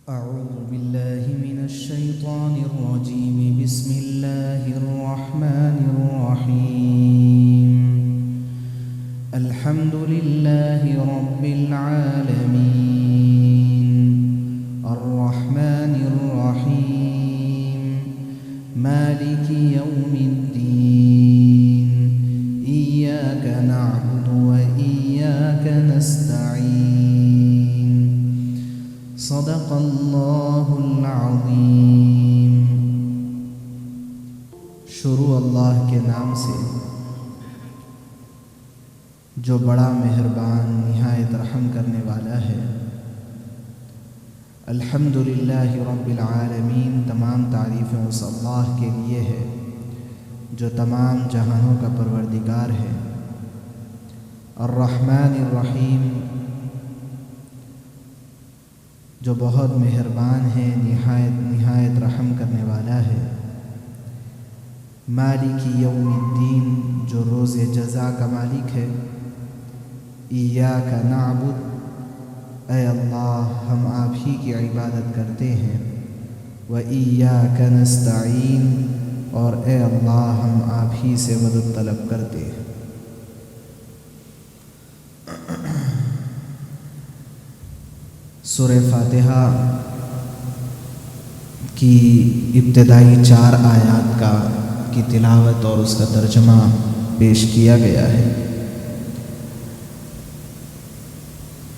أعوذ بالله من الشيطان الرجيم. بسم الله الرحمن الرحيم. الحمد لله رب العالمين الرحمن الرحيم مالك يوم الدين إياك نعبد وإياك نستعين. صدق اللہ العظیم. شروع اللہ کے نام سے جو بڑا مہربان نہایت رحم کرنے والا ہے. الحمدللہ رب العالمین. تمام تعریفیں اس اللہ کے لیے ہے جو تمام جہانوں کا پروردگار ہے. الرحمن الرحیم جو بہت مہربان ہے، نہایت رحم کرنے والا ہے. مالک یوم الدین جو روز جزا کا مالک ہے. ایاک نعبد، اے اللہ ہم آپ ہی کی عبادت کرتے ہیں. و ایاک نستعین، اور اے اللہ ہم آپ ہی سے مدد طلب کرتے ہیں. سورہ فاتحہ کی ابتدائی 4 آیات کی تلاوت اور اس کا ترجمہ پیش کیا گیا ہے.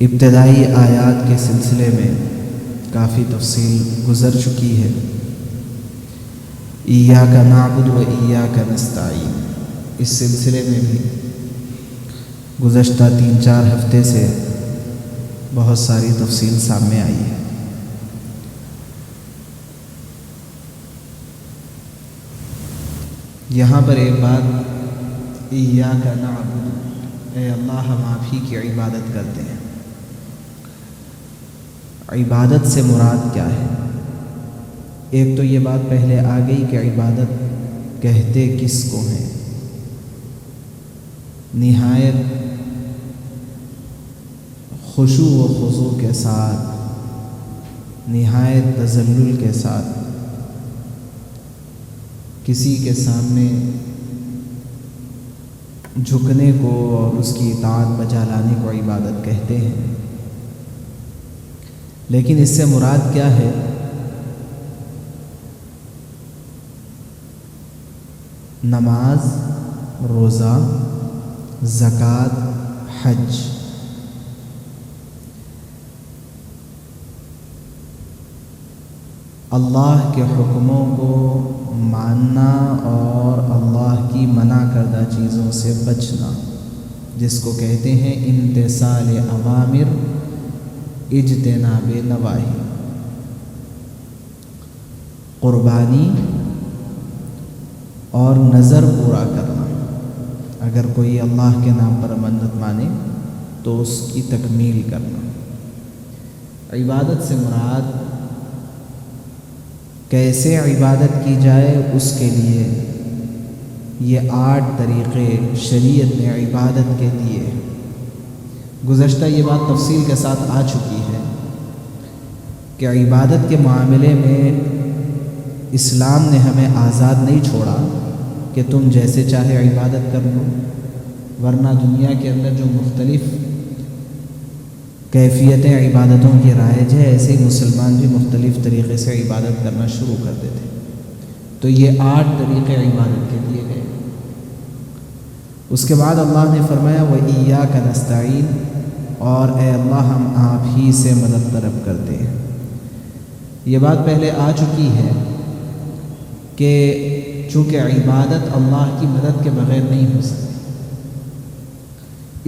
ابتدائی آیات کے سلسلے میں کافی تفصیل گزر چکی ہے. ایاک نعبد و ایاک نستعین، اس سلسلے میں بھی گزشتہ 3-4 ہفتے سے بہت ساری تفصیل سامنے آئی ہے. یہاں پر ایک بات، ایاک نعبد، اے اللہ ہم آپ ہی کی عبادت کرتے ہیں. عبادت سے مراد کیا ہے؟ ایک تو یہ بات پہلے آ گئی کہ عبادت کہتے کس کو ہیں. نہایت خشوع و خضوع کے ساتھ، نہایت تذلل کے ساتھ کسی کے سامنے جھکنے کو اور اس کی اطاعت بجا لانے کو عبادت کہتے ہیں. لیکن اس سے مراد کیا ہے؟ نماز، روزہ، زکوٰۃ، حج. اللہ کے حکموں کو ماننا اور اللہ کی منع کردہ چیزوں سے بچنا، جس کو کہتے ہیں امتثال اوامر اجتناب نواہی. قربانی اور نظر پورا کرنا. اگر کوئی اللہ کے نام پر منت مانے تو اس کی تکمیل کرنا. عبادت سے مراد کیسے عبادت کی جائے، اس کے لیے یہ 8 طریقے شریعت نے عبادت کے دیے. گزشتہ یہ بات تفصیل کے ساتھ آ چکی ہے کہ عبادت کے معاملے میں اسلام نے ہمیں آزاد نہیں چھوڑا کہ تم جیسے چاہے عبادت کر لو، ورنہ دنیا کے اندر جو مختلف کیفیتیں عبادتوں کی رائج ہے، ایسے ہی مسلمان بھی مختلف طریقے سے عبادت کرنا شروع کر دیتے. تو یہ 8 طریقے عبادت کے دیے گئے. اس کے بعد اللہ نے فرمایا وَإِيَّاكَ نَسْتَعِينُ، اور اے اللہ ہم آپ ہی سے مدد طلب کرتے ہیں. یہ بات پہلے آ چکی ہے کہ چونکہ عبادت اللہ کی مدد کے بغیر نہیں ہو سکتی،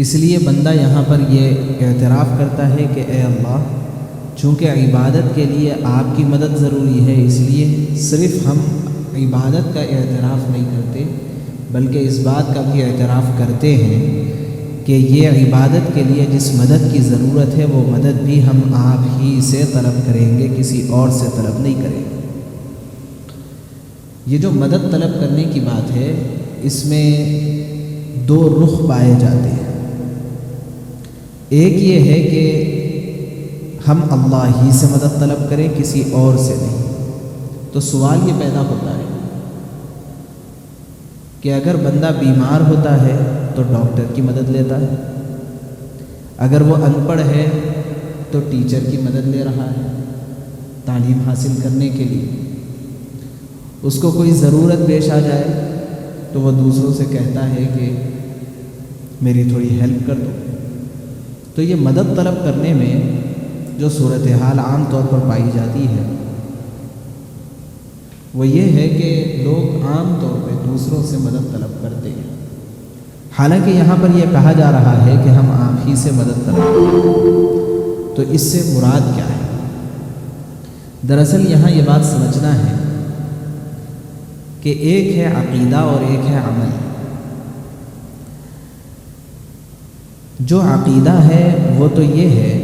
اس لیے بندہ یہاں پر یہ اعتراف کرتا ہے کہ اے اللہ چونکہ عبادت کے لیے آپ کی مدد ضروری ہے، اس لیے صرف ہم عبادت کا اعتراف نہیں کرتے بلکہ اس بات کا بھی اعتراف کرتے ہیں کہ یہ عبادت کے لیے جس مدد کی ضرورت ہے وہ مدد بھی ہم آپ ہی سے طلب کریں گے، کسی اور سے طلب نہیں کریں گے. یہ جو مدد طلب کرنے کی بات ہے، اس میں 2 رخ پائے جاتے ہیں. ایک یہ ہے کہ ہم اللہ ہی سے مدد طلب کریں، کسی اور سے نہیں۔ تو سوال یہ پیدا ہوتا ہے کہ اگر بندہ بیمار ہوتا ہے تو ڈاکٹر کی مدد لیتا ہے، اگر وہ ان پڑھ ہے تو ٹیچر کی مدد لے رہا ہے تعلیم حاصل کرنے کے لیے۔ اس کو کوئی ضرورت پیش آ جائے تو وہ دوسروں سے کہتا ہے کہ میری تھوڑی ہیلپ کر دو۔ تو یہ مدد طلب کرنے میں جو صورتحال عام طور پر پائی جاتی ہے وہ یہ ہے کہ لوگ عام طور پہ دوسروں سے مدد طلب کرتے ہیں، حالانکہ یہاں پر یہ کہا جا رہا ہے کہ ہم آپ ہی سے مدد طلب کریں۔ تو اس سے مراد کیا ہے؟ دراصل یہاں یہ بات سمجھنا ہے کہ ایک ہے عقیدہ اور ایک ہے عمل۔ جو عقیدہ ہے وہ تو یہ ہے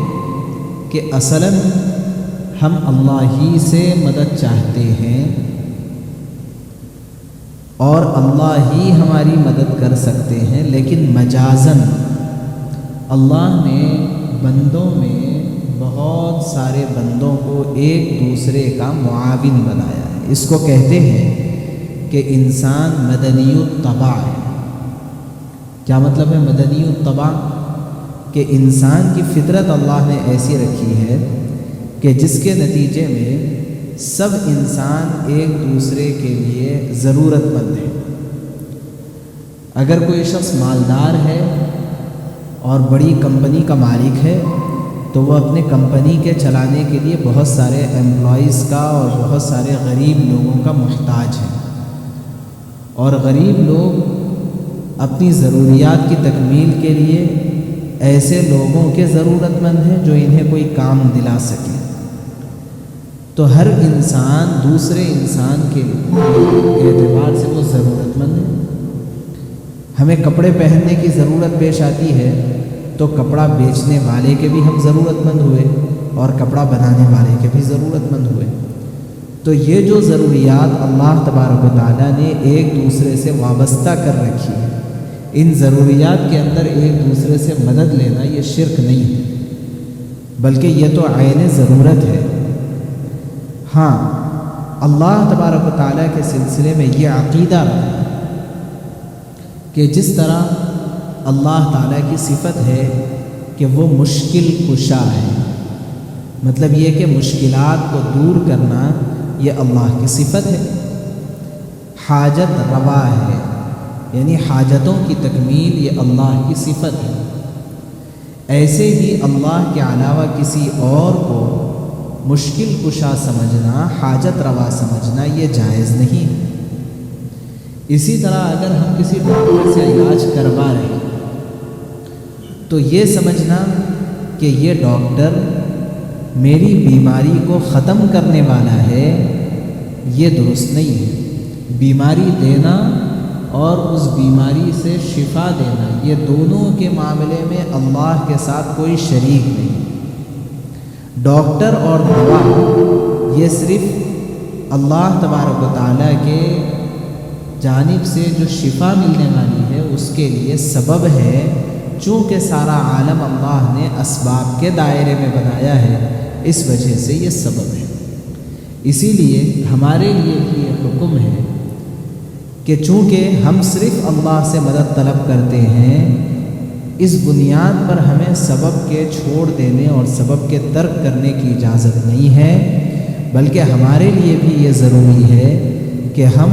کہ اصلاً ہم اللہ ہی سے مدد چاہتے ہیں اور اللہ ہی ہماری مدد کر سکتے ہیں، لیکن مجازاً اللہ نے بندوں میں بہت سارے بندوں کو ایک دوسرے کا معاون بنایا ہے۔ اس کو کہتے ہیں کہ انسان مدنی الطبع ہے۔ کیا مطلب ہے مدنی الطبع؟ کہ انسان کی فطرت اللہ نے ایسی رکھی ہے کہ جس کے نتیجے میں سب انسان ایک دوسرے کے لیے ضرورت مند ہے۔ اگر کوئی شخص مالدار ہے اور بڑی کمپنی کا مالک ہے تو وہ اپنے کمپنی کے چلانے کے لیے بہت سارے امپلائیز کا اور بہت سارے غریب لوگوں کا محتاج ہے، اور غریب لوگ اپنی ضروریات کی تکمیل کے لیے ایسے لوگوں کے ضرورت مند ہیں جو انہیں کوئی کام دلا سکے۔ تو ہر انسان دوسرے انسان کے اعتبار سے وہ ضرورت مند ہے۔ ہمیں کپڑے پہننے کی ضرورت پیش آتی ہے تو کپڑا بیچنے والے کے بھی ہم ضرورت مند ہوئے اور کپڑا بنانے والے کے بھی ضرورت مند ہوئے۔ تو یہ جو ضروریات اللہ تبارک و تعالیٰ نے ایک دوسرے سے وابستہ کر رکھی ہے، ان ضروریات کے اندر ایک دوسرے سے مدد لینا یہ شرک نہیں ہے، بلکہ یہ تو عین ضرورت ہے۔ ہاں، اللہ تبارک و تعالیٰ کے سلسلے میں یہ عقیدہ رکھا کہ جس طرح اللہ تعالیٰ کی صفت ہے کہ وہ مشکل کشا ہے، مطلب یہ کہ مشکلات کو دور کرنا یہ اللہ کی صفت ہے، حاجت روا ہے، یعنی حاجتوں کی تکمیل یہ اللہ کی صفت ہے۔ ایسے ہی اللہ کے علاوہ کسی اور کو مشکل کشا سمجھنا، حاجت روا سمجھنا یہ جائز نہیں ہے۔ اسی طرح اگر ہم کسی ڈاکٹر سے علاج کروا رہے ہیں تو یہ سمجھنا کہ یہ ڈاکٹر میری بیماری کو ختم کرنے والا ہے یہ درست نہیں ہے۔ بیماری دینا اور اس بیماری سے شفا دینا یہ دونوں کے معاملے میں اللہ کے ساتھ کوئی شریک نہیں۔ ڈاکٹر اور دوا یہ صرف اللہ تبارک و تعالیٰ کے جانب سے جو شفا ملنے والی ہے اس کے لیے سبب ہے، چونکہ سارا عالم اللہ نے اسباب کے دائرے میں بنایا ہے، اس وجہ سے یہ سبب ہے۔ اسی لیے ہمارے لیے بھی یہ حکم ہے کہ چونکہ ہم صرف اللہ سے مدد طلب کرتے ہیں، اس بنیاد پر ہمیں سبب کے چھوڑ دینے اور سبب کے ترک کرنے کی اجازت نہیں ہے، بلکہ ہمارے لیے بھی یہ ضروری ہے کہ ہم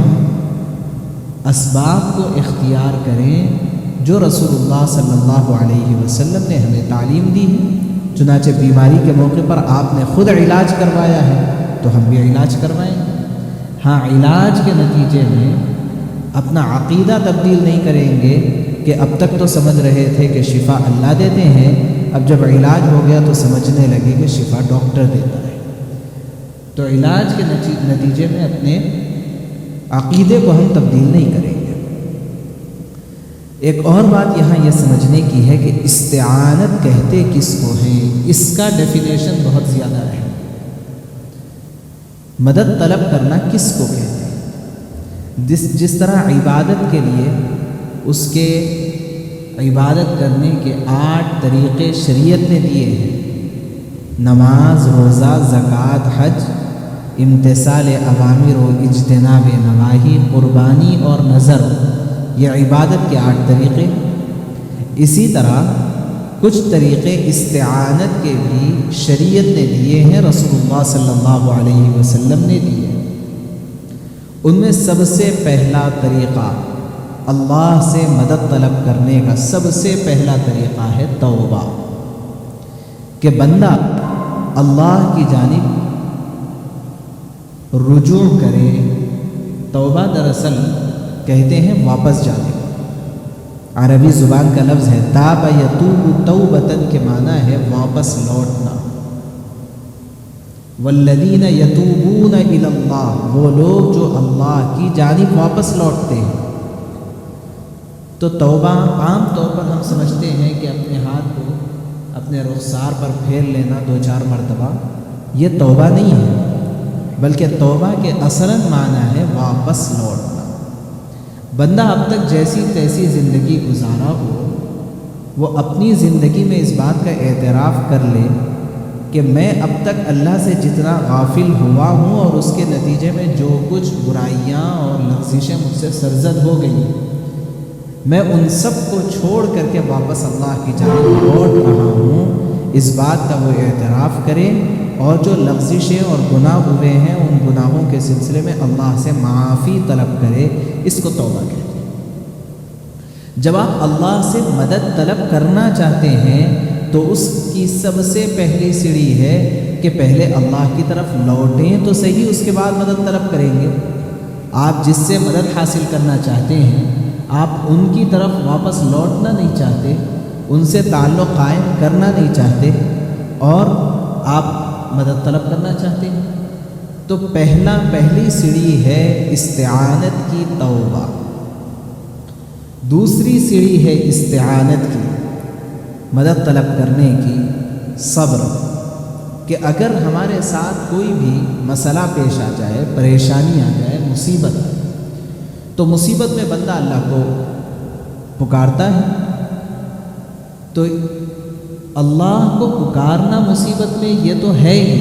اسباب کو اختیار کریں جو رسول اللہ صلی اللہ علیہ وسلم نے ہمیں تعلیم دی ہے۔ چنانچہ بیماری کے موقع پر آپ نے خود علاج کروایا ہے تو ہم بھی علاج کروائیں۔ ہاں، علاج کے نتیجے میں اپنا عقیدہ تبدیل نہیں کریں گے کہ اب تک تو سمجھ رہے تھے کہ شفا اللہ دیتے ہیں، اب جب علاج ہو گیا تو سمجھنے لگے کہ شفا ڈاکٹر دیتا ہے۔ تو علاج کے نتیجے میں اپنے عقیدے کو ہم تبدیل نہیں کریں گے۔ ایک اور بات یہاں یہ سمجھنے کی ہے کہ استعانت کہتے کس کو ہیں، اس کا ڈیفینیشن بہت زیادہ ہے۔ مدد طلب کرنا کس کو کہتے ہیں؟ جس طرح عبادت کے لیے اس کے عبادت کرنے کے 8 طریقے شریعت نے دیے ہیں، نماز، روزہ، زکوٰۃ، حج، امتثال اوامر و اجتناب نواہی، قربانی اور نذر، یہ عبادت کے 8 طریقے۔ اسی طرح کچھ طریقے استعانت کے بھی شریعت نے دیے ہیں، رسول اللہ صلی اللہ علیہ وسلم نے دیے۔ ان میں سب سے پہلا طریقہ اللہ سے مدد طلب کرنے کا سب سے پہلا طریقہ ہے توبہ، کہ بندہ اللہ کی جانب رجوع کرے۔ توبہ دراصل کہتے ہیں واپس جانے، عربی زبان کا لفظ ہے تاب یتوب توبتن کے معنی ہے واپس لوٹنا۔ والذین یتوبون الی اللہ، وہ لوگ جو اللہ کی جانب واپس لوٹتے ہیں۔ تو توبہ عام طور پر ہم سمجھتے ہیں کہ اپنے ہاتھ کو اپنے رخسار پر پھیر لینا 2-4 مرتبہ، یہ توبہ نہیں ہے، بلکہ توبہ کے اصلاً معنی ہے واپس لوٹنا۔ بندہ اب تک جیسی تیسی زندگی گزارا ہو، وہ اپنی زندگی میں اس بات کا اعتراف کر لے کہ میں اب تک اللہ سے جتنا غافل ہوا ہوں اور اس کے نتیجے میں جو کچھ برائیاں اور لغزشیں مجھ سے سرزد ہو گئی، میں ان سب کو چھوڑ کر کے واپس اللہ کی جانب لوٹ رہا ہوں، اس بات کا وہ اعتراف کرے، اور جو لغزشیں اور گناہ ہوئے ہیں ان گناہوں کے سلسلے میں اللہ سے معافی طلب کرے، اس کو توبہ کہتے ہیں۔ جب آپ اللہ سے مدد طلب کرنا چاہتے ہیں تو اس کی سب سے پہلی سیڑھی ہے کہ پہلے اللہ کی طرف لوٹیں تو صحیح، اس کے بعد مدد طلب کریں گے۔ آپ جس سے مدد حاصل کرنا چاہتے ہیں، آپ ان کی طرف واپس لوٹنا نہیں چاہتے، ان سے تعلق قائم کرنا نہیں چاہتے، اور آپ مدد طلب کرنا چاہتے ہیں، تو پہلی سیڑھی ہے استعانت کی توبہ۔ دوسری سیڑھی ہے استعانت کی مدد طلب کرنے کی صبر، کہ اگر ہمارے ساتھ کوئی بھی مسئلہ پیش آ جائے، پریشانی آ جائے، مصیبت آ جائے، تو مصیبت میں بندہ اللہ کو پکارتا ہے، تو اللہ کو پکارنا مصیبت میں یہ تو ہے ہی،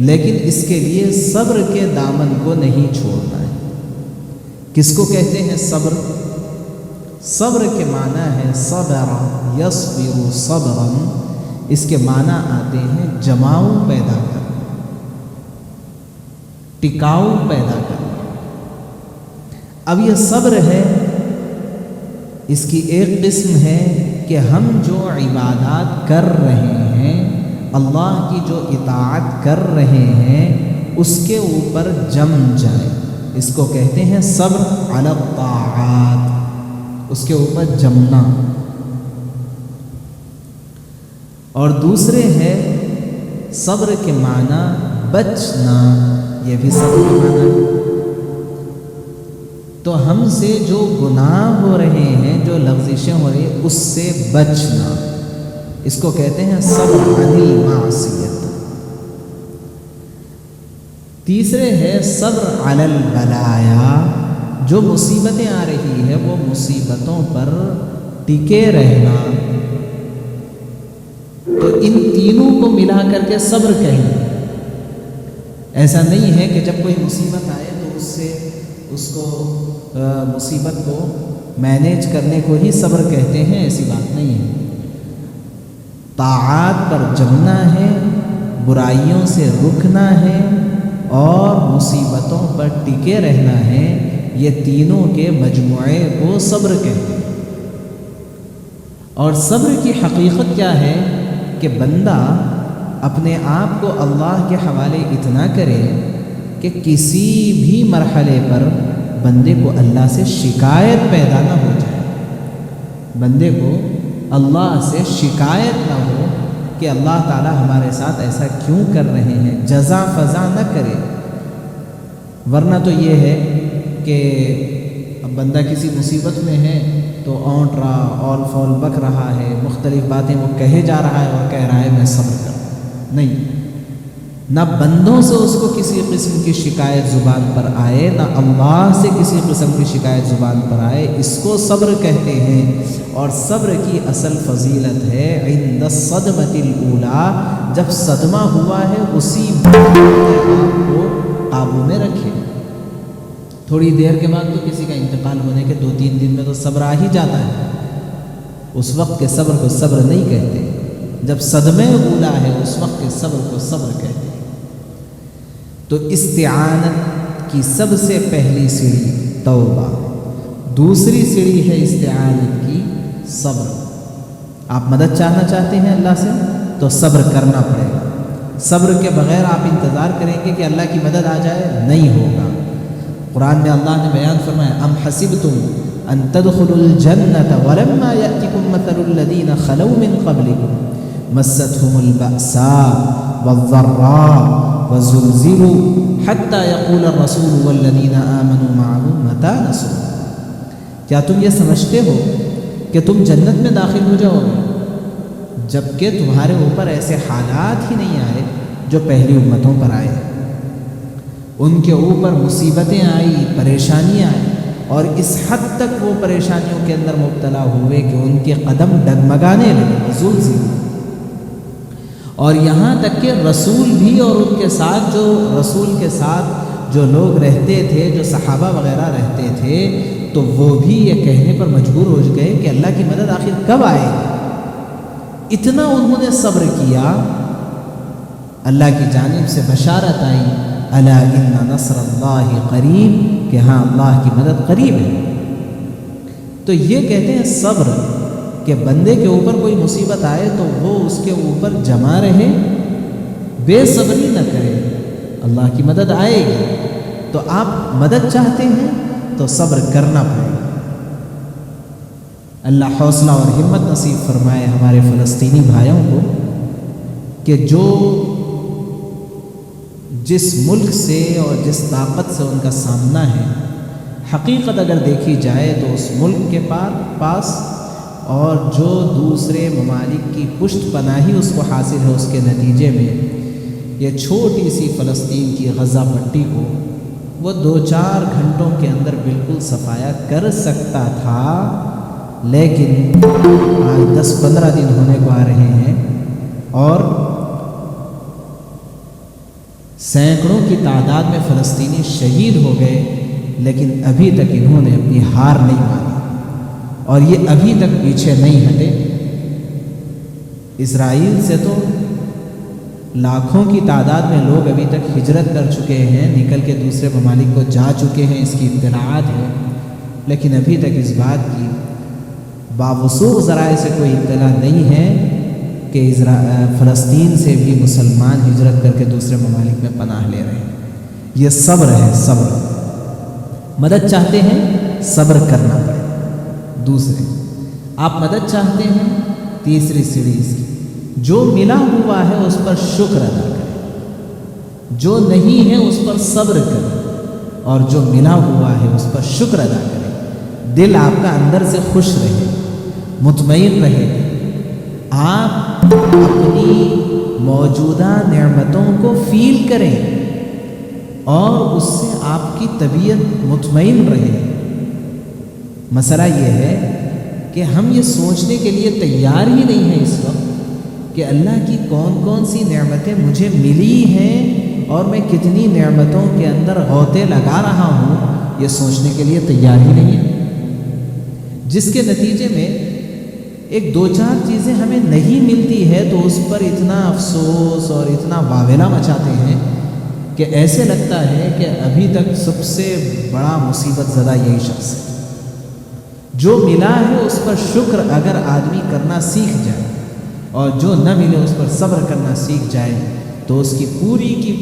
لیکن اس کے لیے صبر کے دامن کو نہیں چھوڑنا ہے۔ کس کو کہتے ہیں صبر؟ صبر کے معنی ہے صبر یصبر صبرا، اس کے معنی آتے ہیں جماؤ پیدا کرنا، ٹکاؤ پیدا کرنا۔ اب یہ صبر ہے، اس کی ایک قسم ہے کہ ہم جو عبادات کر رہے ہیں، اللہ کی جو اطاعت کر رہے ہیں، اس کے اوپر جم جائے، اس کو کہتے ہیں صبر علی الطاعات، اس کے اوپر جمنا۔ اور دوسرے ہے صبر کے معنی بچنا، یہ بھی صبر کے معنی ہے۔ تو ہم سے جو گناہ ہو رہے ہیں، جو لغزشیں ہو رہی ہیں، اس سے بچنا، اس کو کہتے ہیں صبر عن المعصیت۔ تیسرے ہے صبر علی البلایا، جو مصیبتیں آ رہی ہے وہ مصیبتوں پر ٹکے رہنا۔ تو ان تینوں کو ملا کر کے صبر کہیں۔ ایسا نہیں ہے کہ جب کوئی مصیبت آئے تو اس کو مصیبت کو مینیج کرنے کو ہی صبر کہتے ہیں، ایسی بات نہیں ہے۔ طاعات پر جمنا ہے، برائیوں سے رکنا ہے، اور مصیبتوں پر ٹکے رہنا ہے، یہ تینوں کے مجموعے کو صبر کہتے ہیں۔ اور صبر کی حقیقت کیا ہے کہ بندہ اپنے آپ کو اللہ کے حوالے اتنا کرے کہ کسی بھی مرحلے پر بندے کو اللہ سے شکایت پیدا نہ ہو جائے، بندے کو اللہ سے شکایت نہ ہو کہ اللہ تعالی ہمارے ساتھ ایسا کیوں کر رہے ہیں، جزا فضا نہ کرے۔ ورنہ تو یہ ہے کہ اب بندہ کسی مصیبت میں ہے تو اونٹ رہا، اول فول بک رہا ہے، مختلف باتیں وہ کہے جا رہا ہے اور کہہ رہا ہے میں صبر کروں۔ نہیں، نہ بندوں سے اس کو کسی قسم کی شکایت زبان پر آئے، نہ اللہ سے کسی قسم کی شکایت زبان پر آئے، اس کو صبر کہتے ہیں۔ اور صبر کی اصل فضیلت ہے عند الصدمۃ الاولی، جب صدمہ ہوا ہے اسی وقت آپ کو قابو میں رکھے۔ تھوڑی دیر کے بعد تو کسی کا انتقال ہونے کے 2-3 دن میں تو صبر آ ہی جاتا ہے، اس وقت کے صبر کو صبر نہیں کہتے۔ جب صدمہ اولا ہے اس وقت کے صبر کو صبر کہتے ہیں۔ تو استعانت کی سب سے پہلی سیڑھی توبہ، دوسری سیڑھی ہے استعانت کی صبر۔ آپ مدد چاہنا چاہتے ہیں اللہ سے تو صبر کرنا پڑے گا۔ صبر کے بغیر آپ انتظار کریں گے کہ اللہ کی مدد آ جائے، نہیں ہوگا۔ قرآن میں اللہ نے بیان فرمایا ام حسبتم ان تدخلوا الجنة ولما يأتكم مثل الذين خلوا من قبلكم مستهم البأساء والضراء وزلزلوا حتى يقول الرسول والذين آمنوا معه متى نصر الله۔ کیا تم یہ سمجھتے ہو کہ تم جنت میں داخل ہو جاؤ گے جبکہ تمہارے اوپر ایسے حالات ہی نہیں آئے جو پہلی امتوں پر آئے؟ ان کے اوپر مصیبتیں آئی، پریشانیاں آئی، اور اس حد تک وہ پریشانیوں کے اندر مبتلا ہوئے کہ ان کے قدم ڈگمگانے لگے، زلزل۔ اور یہاں تک کہ رسول بھی اور ان کے ساتھ رسول کے ساتھ جو لوگ رہتے تھے، جو صحابہ وغیرہ رہتے تھے، تو وہ بھی یہ کہنے پر مجبور ہو گئے کہ اللہ کی مدد آخر کب آئے گی۔ اتنا انہوں نے صبر کیا، اللہ کی جانب سے بشارت آئی الا ان نصر اللہ قریب، کہ ہاں اللہ کی مدد قریب ہے۔ تو یہ کہتے ہیں صبر، کہ بندے کے اوپر کوئی مصیبت آئے تو وہ اس کے اوپر جمع رہے، بے صبری نہ کرے، اللہ کی مدد آئے گی۔ تو آپ مدد چاہتے ہیں تو صبر کرنا پڑے گا۔ اللہ حوصلہ اور ہمت نصیب فرمائے ہمارے فلسطینی بھائیوں کو کہ جو جس ملک سے اور جس طاقت سے ان کا سامنا ہے، حقیقت اگر دیکھی جائے تو اس ملک کے پاس اور جو دوسرے ممالک کی پشت پناہی اس کو حاصل ہے، اس کے نتیجے میں یہ چھوٹی سی فلسطین کی غزہ پٹی کو وہ 2-4 گھنٹوں کے اندر بالکل صفایا کر سکتا تھا، لیکن آج 10-15 دن ہونے کو آ رہے ہیں اور سینکڑوں کی تعداد میں فلسطینی شہید ہو گئے، لیکن ابھی تک انہوں نے اپنی ہار نہیں مانی اور یہ ابھی تک پیچھے نہیں ہٹے۔ اسرائیل سے تو لاکھوں کی تعداد میں لوگ ابھی تک ہجرت کر چکے ہیں، نکل کے دوسرے ممالک کو جا چکے ہیں، اس کی اطلاعات ہے، لیکن ابھی تک اس بات کی باوثوق ذرائع سے کوئی اطلاع نہیں ہے کہ فلسطین سے بھی مسلمان ہجرت کر کے دوسرے ممالک میں پناہ لے رہے ہیں۔ یہ صبر ہے، صبر۔ مدد چاہتے ہیں، صبر کرنا پڑے۔ دوسرے، آپ مدد چاہتے ہیں، تیسری سیڑھی اس کی، جو ملا ہوا ہے اس پر شکر ادا کریں، جو نہیں ہے اس پر صبر کریں، اور جو ملا ہوا ہے اس پر شکر ادا کریں۔ دل آپ کا اندر سے خوش رہے، مطمئن رہے، آپ اپنی موجودہ نعمتوں کو فیل کریں اور اس سے آپ کی طبیعت مطمئن رہے۔ مسئلہ یہ ہے کہ ہم یہ سوچنے کے لیے تیار ہی نہیں ہیں اس وقت کہ اللہ کی کون کون سی نعمتیں مجھے ملی ہیں اور میں کتنی نعمتوں کے اندر غوطے لگا رہا ہوں، یہ سوچنے کے لیے تیار ہی نہیں ہے، جس کے نتیجے میں 1-2-4 چیزیں ہمیں نہیں ملتی ہے تو اس پر اتنا افسوس اور اتنا واویلا مچاتے ہیں کہ ایسے لگتا ہے کہ ابھی تک سب سے بڑا مصیبت زدہ یہی شخص ہے۔ جو ملا ہے اس پر شکر اگر آدمی کرنا سیکھ جائے اور جو نہ ملے اس پر صبر کرنا سیکھ جائے تو اس کی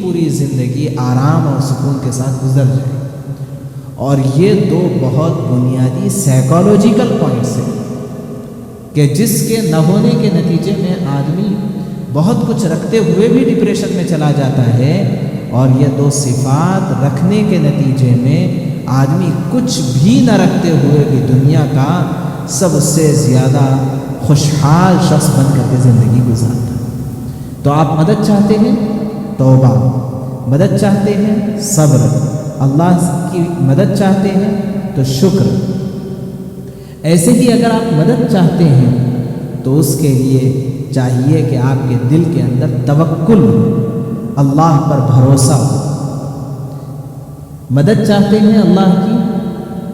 پوری زندگی آرام اور سکون کے ساتھ گزر جائے۔ اور یہ 2 بہت بنیادی سائیکالوجیکل پوائنٹس ہیں کہ جس کے نہ ہونے کے نتیجے میں آدمی بہت کچھ رکھتے ہوئے بھی ڈپریشن میں چلا جاتا ہے، اور یہ 2 صفات رکھنے کے نتیجے میں آدمی کچھ بھی نہ رکھتے ہوئے بھی دنیا کا سب سے زیادہ خوشحال شخص بن کر کے زندگی گزارتا ہے۔ تو آپ مدد چاہتے ہیں توبہ، مدد چاہتے ہیں صبر، اللہ کی مدد چاہتے ہیں تو شکر۔ ایسے ہی اگر آپ مدد چاہتے ہیں تو اس کے لیے چاہیے کہ آپ کے دل کے اندر توکل ہو، اللہ پر بھروسہ ہو۔ مدد چاہتے ہیں اللہ کی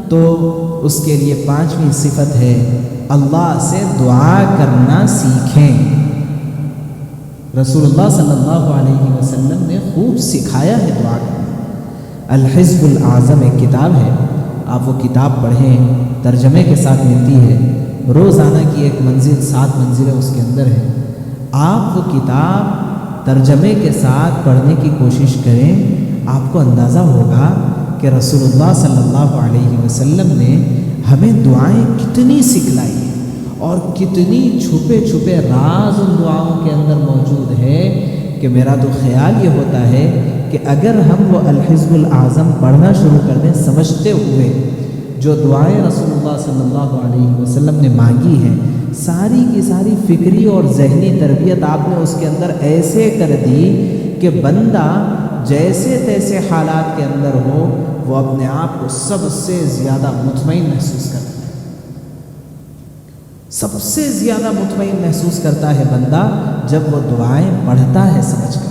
تو اس کے لیے 5ویں صفت ہے اللہ سے دعا کرنا سیکھیں۔ رسول اللہ صلی اللہ علیہ وسلم نے خوب سکھایا ہے دعا کرنا۔ الحزب الاعظم ایک کتاب ہے، آپ وہ کتاب پڑھیں، ترجمے کے ساتھ ملتی ہے، روزانہ کی ایک منزل 7 منزلیں اس کے اندر ہیں۔ آپ وہ کتاب ترجمے کے ساتھ پڑھنے کی کوشش کریں، آپ کو اندازہ ہوگا کہ رسول اللہ صلی اللہ علیہ وسلم نے ہمیں دعائیں کتنی سکھلائی ہیں اور کتنی چھپے چھپے راز ان دعاؤں کے اندر موجود ہے کہ میرا تو خیال یہ ہوتا ہے کہ اگر ہم وہ الحزب الاعظم پڑھنا شروع کر دیں سمجھتے ہوئے جو دعائیں رسول اللہ صلی اللہ علیہ وسلم نے مانگی ہیں، ساری کی ساری فکری اور ذہنی تربیت آپ نے اس کے اندر ایسے کر دی کہ بندہ جیسے تیسے حالات کے اندر ہو وہ اپنے آپ کو سب سے زیادہ مطمئن محسوس کرتا ہے۔ سب سے زیادہ مطمئن محسوس کرتا ہے بندہ جب وہ دعائیں پڑھتا ہے سمجھ کر۔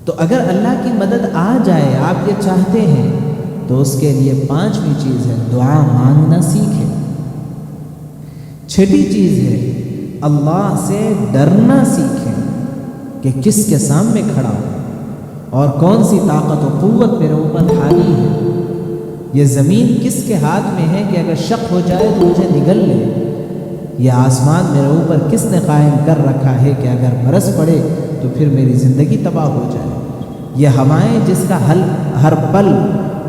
تو اگر اللہ کی مدد آ جائے، آپ یہ چاہتے ہیں، تو اس کے لیے 5ویں چیز ہے دعا مانگنا سیکھیں۔ 6ٹھی چیز ہے اللہ سے ڈرنا سیکھیں کہ کس کے سامنے کھڑا ہو اور کون سی طاقت و قوت میرے اوپر حاوی ہے۔ یہ زمین کس کے ہاتھ میں ہے کہ اگر شک ہو جائے تو مجھے نگل لے؟ یہ آسمان میرے اوپر کس نے قائم کر رکھا ہے کہ اگر برس پڑے تو پھر میری زندگی تباہ ہو جائے؟ یہ ہوائیں جس کا ہر پل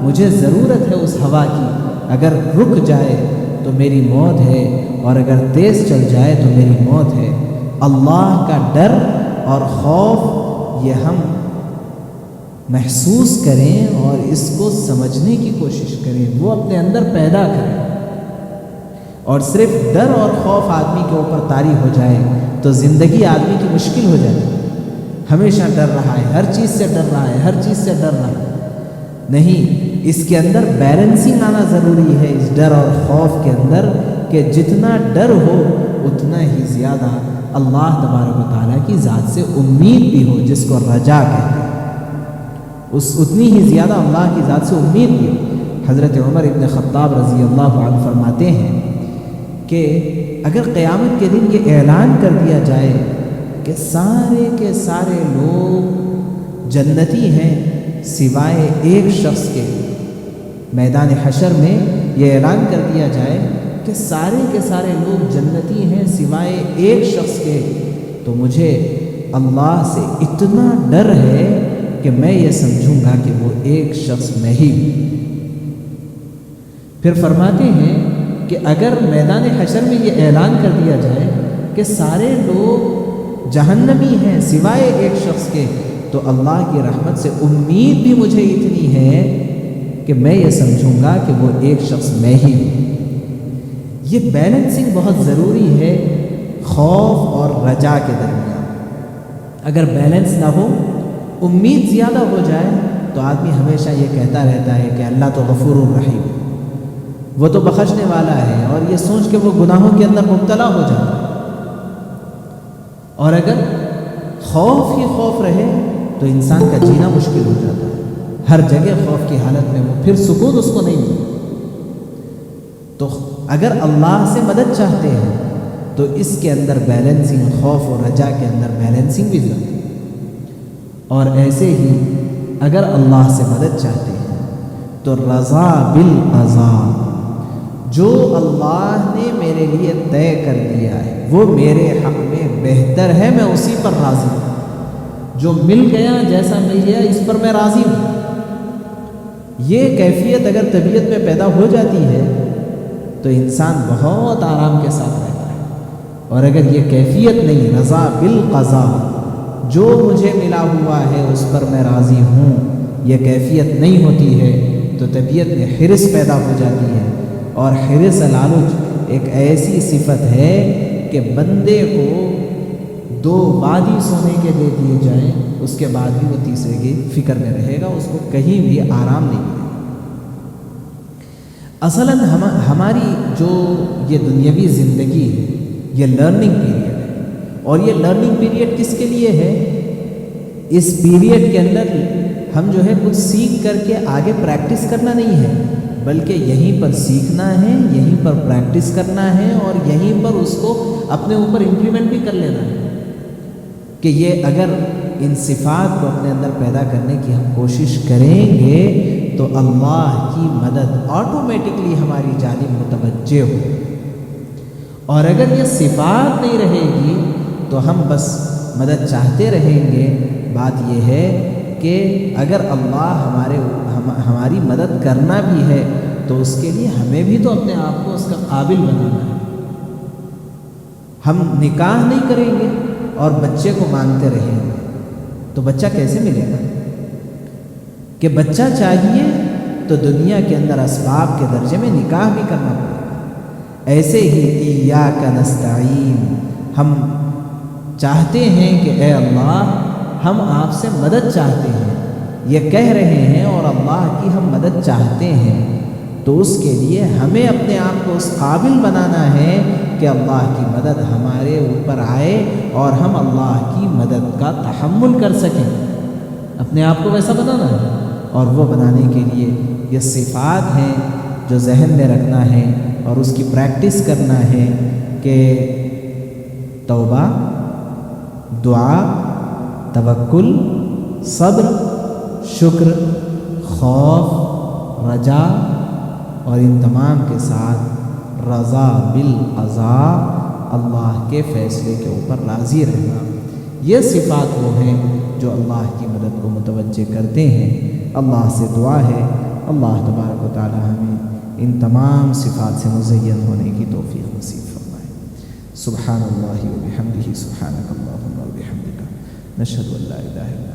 مجھے ضرورت ہے اس ہوا کی، اگر رک جائے تو میری موت ہے اور اگر تیز چل جائے تو میری موت ہے۔ اللہ کا ڈر اور خوف یہ ہم محسوس کریں اور اس کو سمجھنے کی کوشش کریں، وہ اپنے اندر پیدا کریں۔ اور صرف ڈر اور خوف آدمی کے اوپر طاری ہو جائے تو زندگی آدمی کی مشکل ہو جائے۔ ہمیشہ ڈر رہا ہے، ہر چیز سے ڈر رہا ہے، ہر چیز سے ڈر رہا ہے۔ نہیں، اس کے اندر بیلنسنگ آنا ضروری ہے اس ڈر اور خوف کے اندر، کہ جتنا ڈر ہو اتنا ہی زیادہ اللہ تبارک و تعالیٰ کی ذات سے امید بھی ہو، جس کو رجا کہتے ہیں، اتنی ہی زیادہ اللہ کی ذات سے امید بھی ہو۔ حضرت عمر ابن خطاب رضی اللہ عنہ فرماتے ہیں کہ اگر قیامت کے دن یہ اعلان کر دیا جائے کہ سارے کے سارے لوگ جنتی ہیں سوائے ایک شخص کے، میدان حشر میں یہ اعلان کر دیا جائے کہ سارے کے سارے لوگ جنتی ہیں سوائے ایک شخص کے، تو مجھے اللہ سے اتنا ڈر ہے کہ میں یہ سمجھوں گا کہ وہ ایک شخص میں ہی ہوں۔ پھر فرماتے ہیں کہ اگر میدان حشر میں یہ اعلان کر دیا جائے کہ سارے لوگ جہنمی ہیں سوائے ایک شخص کے، تو اللہ کی رحمت سے امید بھی مجھے اتنی ہے کہ میں یہ سمجھوں گا کہ وہ ایک شخص میں ہی ہوں۔ یہ بیلنسنگ بہت ضروری ہے خوف اور رجا کے درمیان۔ اگر بیلنس نہ ہو، امید زیادہ ہو جائے تو آدمی ہمیشہ یہ کہتا رہتا ہے کہ اللہ تو غفور الرحیم، وہ تو بخشنے والا ہے، اور یہ سوچ کے وہ گناہوں کے اندر مبتلا ہو جاتا ہے۔ اور اگر خوف ہی خوف رہے تو انسان کا جینا مشکل ہو جاتا ہے، ہر جگہ خوف کی حالت میں وہ پھر سکون اس کو نہیں ملتا۔ تو اگر اللہ سے مدد چاہتے ہیں تو اس کے اندر بیلنسنگ، خوف اور رجا کے اندر بیلنسنگ بھی ضروری ہے۔ اور ایسے ہی اگر اللہ سے مدد چاہتے ہیں تو رضا بالقضاء، جو اللہ نے میرے لیے طے کر دیا ہے وہ میرے حق میں بہتر ہے، میں اسی پر راضی ہوں۔ جو مل گیا، جیسا مل گیا، اس پر میں راضی ہوں۔ یہ کیفیت اگر طبیعت میں پیدا ہو جاتی ہے تو انسان بہت آرام کے ساتھ رہتا ہے۔ اور اگر یہ کیفیت نہیں، رضا بالقضاء، جو مجھے ملا ہوا ہے اس پر میں راضی ہوں، یہ کیفیت نہیں ہوتی ہے تو طبیعت میں حرص پیدا ہو جاتی ہے۔ اور حرص لالچ ایک ایسی صفت ہے کہ بندے کو 2 وادی سونے کے دے دیے جائیں اس کے بعد بھی وہ تیسرے کی فکر میں رہے گا، اس کو کہیں بھی آرام نہیں ملے گا۔ اصلاً ہماری جو یہ دنیاوی زندگی ہے یہ لرننگ پیریڈ ہے، اور یہ لرننگ پیریڈ کس کے لیے ہے؟ اس پیریڈ کے اندر ہم جو ہے کچھ سیکھ کر کے آگے پریکٹس کرنا نہیں ہے، بلکہ یہیں پر سیکھنا ہے، یہیں پر پریکٹس کرنا ہے، اور یہیں پر اس کو اپنے اوپر امپلیمنٹ بھی کر لینا ہے کہ یہ اگر ان صفات کو اپنے اندر پیدا کرنے کی ہم کوشش کریں گے تو اللہ کی مدد آٹومیٹکلی ہماری جانب متوجہ ہو، اور اگر یہ صفات نہیں رہے گی تو ہم بس مدد چاہتے رہیں گے۔ بات یہ ہے کہ اگر اللہ ہماری مدد کرنا بھی ہے تو اس کے لیے ہمیں بھی تو اپنے آپ کو اس کا قابل بنانا ہے۔ ہم نکاح نہیں کریں گے اور بچے کو مانگتے رہیں گے تو بچہ کیسے ملے گا؟ کہ بچہ چاہیے تو دنیا کے اندر اسباب کے درجے میں نکاح بھی کرنا پڑے گا۔ ایسے ہی ایاک نستعین، ہم چاہتے ہیں کہ اے اللہ ہم آپ سے مدد چاہتے ہیں، یہ کہہ رہے ہیں اور اللہ کی ہم مدد چاہتے ہیں، تو اس کے لیے ہمیں اپنے آپ کو اس قابل بنانا ہے کہ اللہ کی مدد ہمارے اوپر آئے اور ہم اللہ کی مدد کا تحمل کر سکیں۔ اپنے آپ کو ویسا بنانا ہے، اور وہ بنانے کے لیے یہ صفات ہیں جو ذہن میں رکھنا ہے اور اس کی پریکٹس کرنا ہے کہ توبہ، دعا، توکل، صبر، شکر، خوف، رجا، اور ان تمام کے ساتھ رضا بالقضاء، اللہ کے فیصلے کے اوپر راضی رہنا۔ یہ صفات وہ ہیں جو اللہ کی مدد کو متوجہ کرتے ہیں۔ اللہ سے دعا ہے اللہ تبارک و تعالی ہمیں ان تمام صفات سے مزین ہونے کی توفیق نصیب فرمائے۔ سبحان اللہ و بحمدہ، سبحانک اللہم و بحمدک، نشہد ان لا الہ الا